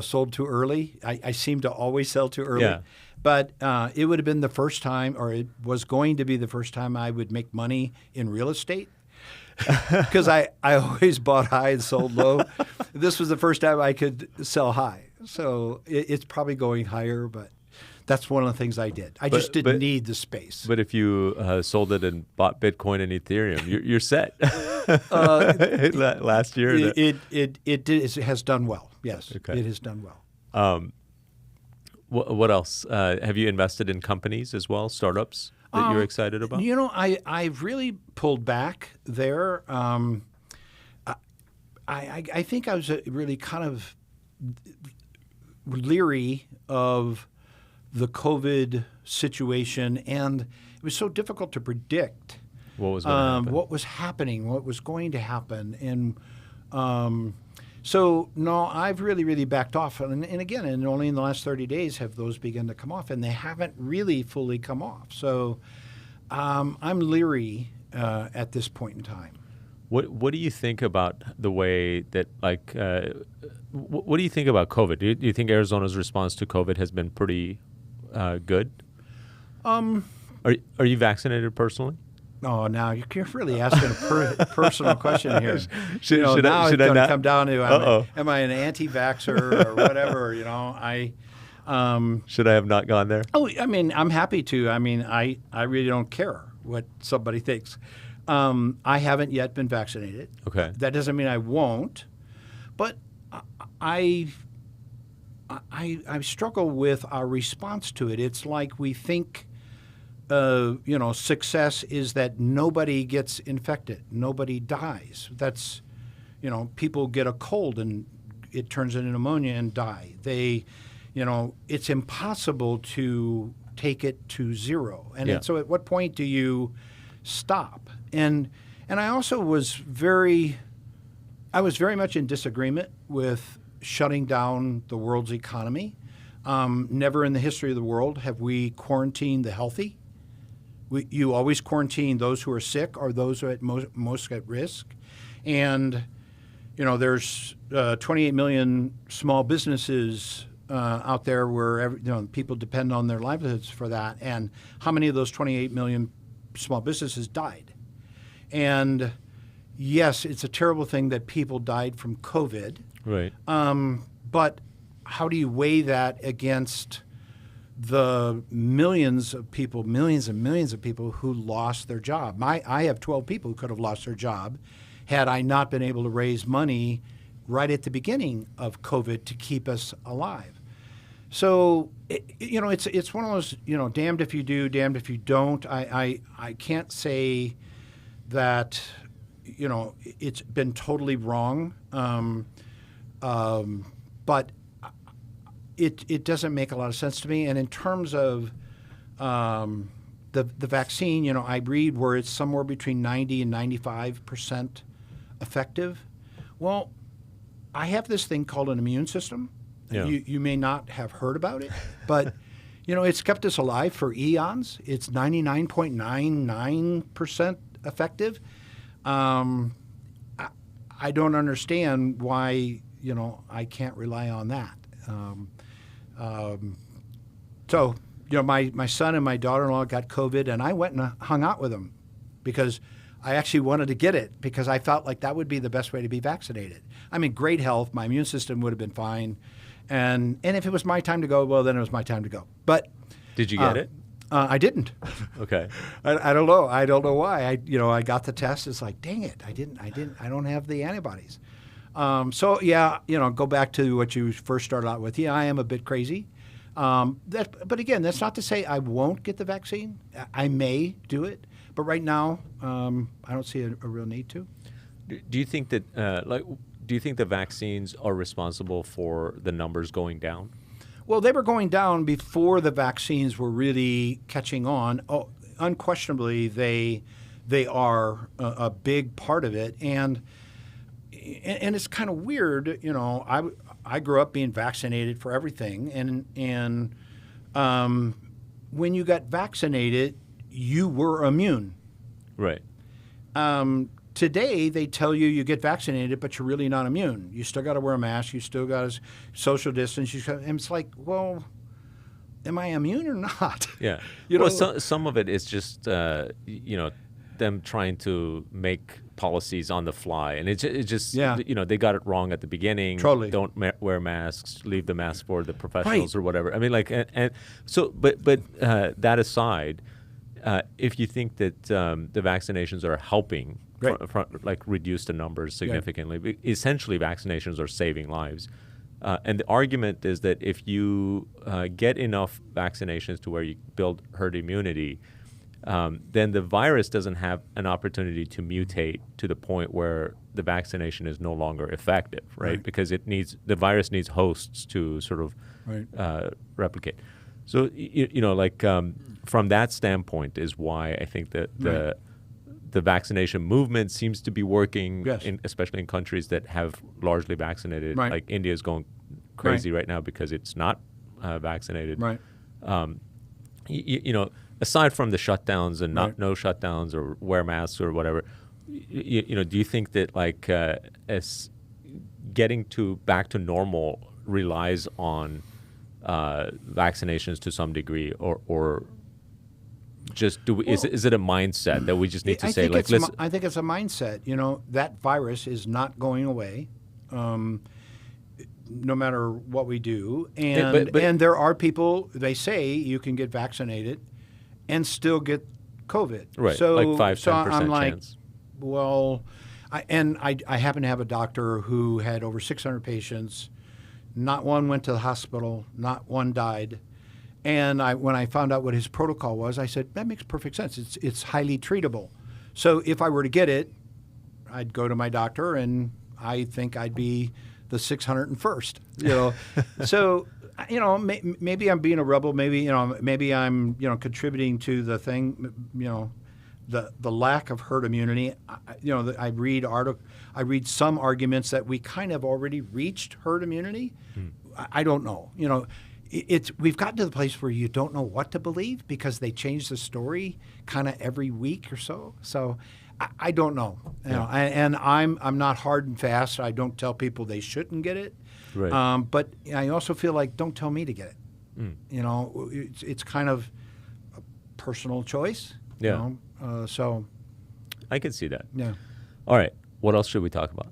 sold too early. I seem to always sell too early. Yeah. But it would have been the first time, or it was going to be the first time I would make money in real estate. Because I always bought high and sold low. This was the first time I could sell high. So it's probably going higher, but that's one of the things I did. I just didn't need the space. But if you sold it and bought Bitcoin and Ethereum, you're set. Last year, it has done well. Yes, okay. It has done well. What else? Have you invested in companies as well, startups that you're excited about? I've really pulled back there. I think I was really kind of leery of the COVID situation, and it was so difficult to predict what was going to happen. What was happening, what was going to happen, and so no, I've really backed off, and again, and only in the last 30 days have those begun to come off, and they haven't really fully come off. So I'm leery at this point in time. What do you think about the way that what do you think about COVID? Do you think Arizona's response to COVID has been pretty good? Are you vaccinated personally? Oh, now you're really asking a personal question here. Should now I it's going to not? come down to am I an anti-vaxxer or whatever? Should I have not gone there? Oh, I'm happy to. I really don't care what somebody thinks. I haven't yet been vaccinated. Okay. That doesn't mean I won't, but I struggle with our response to it. It's like we think, success is that nobody gets infected, nobody dies. That's People get a cold and it turns into pneumonia and die. It's impossible to take it to zero. And so at what point do you stop? And I also was very much in disagreement with shutting down the world's economy. Never in the history of the world have we quarantined the healthy. You always quarantine those who are sick or those who are most at risk. And, there's 28 million small businesses out there where people depend on their livelihoods for that. And how many of those 28 million small businesses died? And yes, it's a terrible thing that people died from COVID. Right. But how do you weigh that against the millions and millions of people who lost their job? I have 12 people who could have lost their job had I not been able to raise money right at the beginning of COVID to keep us alive. So, it's one of those, damned if you do, damned if you don't. I can't say that, it's been totally wrong. But it doesn't make a lot of sense to me. And in terms of the vaccine, I read where it's somewhere between 90 and 95% effective. Well, I have this thing called an immune system. Yeah. You may not have heard about it, but it's kept us alive for eons. It's 99.99% effective. I don't understand why I can't rely on that. So my son and my daughter-in-law got COVID, and I went and hung out with them because I actually wanted to get it because I felt like that would be the best way to be vaccinated. I'm in great health. My immune system would have been fine. And if it was my time to go, well, then it was my time to go. But did you get it? I didn't. Okay. I don't know. I don't know why. I got the test. It's like, dang it, I don't have the antibodies. So go back to what you first started out with. Yeah, I am a bit crazy. But again, that's not to say I won't get the vaccine. I may do it, but right now, I don't see a real need to. Do you think that, do you think the vaccines are responsible for the numbers going down? Well, they were going down before the vaccines were really catching on. Oh, unquestionably, they are a big part of it, and it's kind of weird. I grew up being vaccinated for everything, and when you got vaccinated, you were immune. Right. Today, they tell you get vaccinated, but you're really not immune. You still got to wear a mask. You still got to social distance. And it's like, well, am I immune or not? Yeah. Some of it is just, them trying to make policies on the fly. And it just, they got it wrong at the beginning. Totally. Don't wear masks, leave the mask for the professionals or whatever. I mean, but that aside, if you think that the vaccinations are helping reduce the numbers significantly, essentially vaccinations are saving lives. And the argument is that if you get enough vaccinations to where you build herd immunity, then the virus doesn't have an opportunity to mutate to the point where the vaccination is no longer effective, right? Because the virus needs hosts to sort of replicate. So, from that standpoint is why I think that the vaccination movement seems to be working, especially in countries that have largely vaccinated. Like India is going crazy right now because it's not vaccinated. Right. Aside from the shutdowns and no shutdowns or wear masks or whatever, do you think that as getting back to normal relies on vaccinations to some degree, or just is it a mindset that we just need to say I think it's a mindset. That virus is not going away, no matter what we do, and and there are people, they say you can get vaccinated and still get COVID. Right. So 5-10% I'm like, chance. Well, I happen to have a doctor who had over 600 patients. Not one went to the hospital. Not one died. And when I found out what his protocol was, I said, that makes perfect sense. It's highly treatable. So if I were to get it, I'd go to my doctor and I think I'd be the 601st. So maybe I'm being a rebel. Maybe I'm contributing to the thing. The lack of herd immunity. I read some arguments that we kind of already reached herd immunity. I don't know. We've gotten to the place where you don't know what to believe because they change the story kind of every week or so. So I don't know. And I'm not hard and fast. I don't tell people they shouldn't get it. Right. But I also feel like don't tell me to get it. It's kind of a personal choice. Yeah. So I can see that. Yeah. All right. What else should we talk about?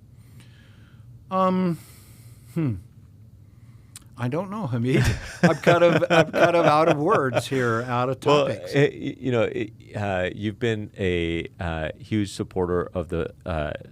I don't know, Hamid. I'm kind of out of words here, out of topics. Well, you've been a huge supporter of the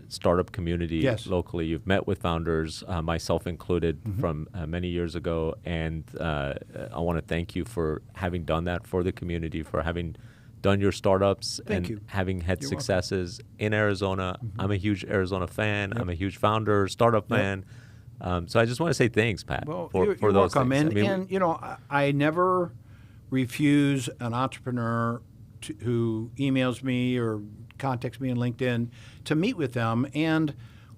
startup community locally. You've met with founders, myself included, from many years ago, and I want to thank you for having done that for the community, for having done your startups having had successes in Arizona. I'm a huge Arizona fan. I'm a huge founder, startup fan. So I just want to say thanks, Pat, for those welcome. things. I never refuse an entrepreneur who emails me or contacts me on LinkedIn to meet with them. And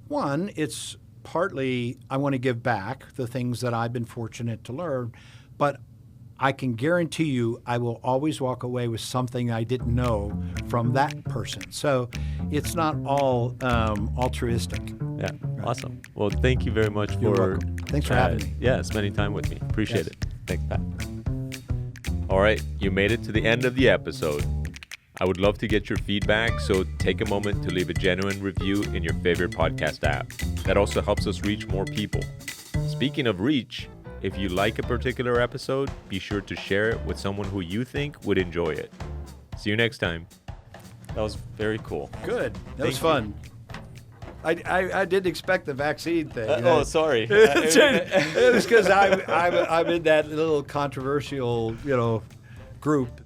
one, it's partly I want to give back the things that I've been fortunate to learn, but I can guarantee you I will always walk away with something I didn't know from that person. So it's not all altruistic. Yeah, awesome. Well, thank you very much Thanks for having me. Yeah, spending time with me. Appreciate it. Thanks, Pat. All right, you made it to the end of the episode. I would love to get your feedback, so take a moment to leave a genuine review in your favorite podcast app. That also helps us reach more people. Speaking of reach, if you like a particular episode, be sure to share it with someone who you think would enjoy it. See you next time. That was very cool. Good. That was fun. I didn't expect the vaccine thing. Sorry. It was because I'm in that little controversial, group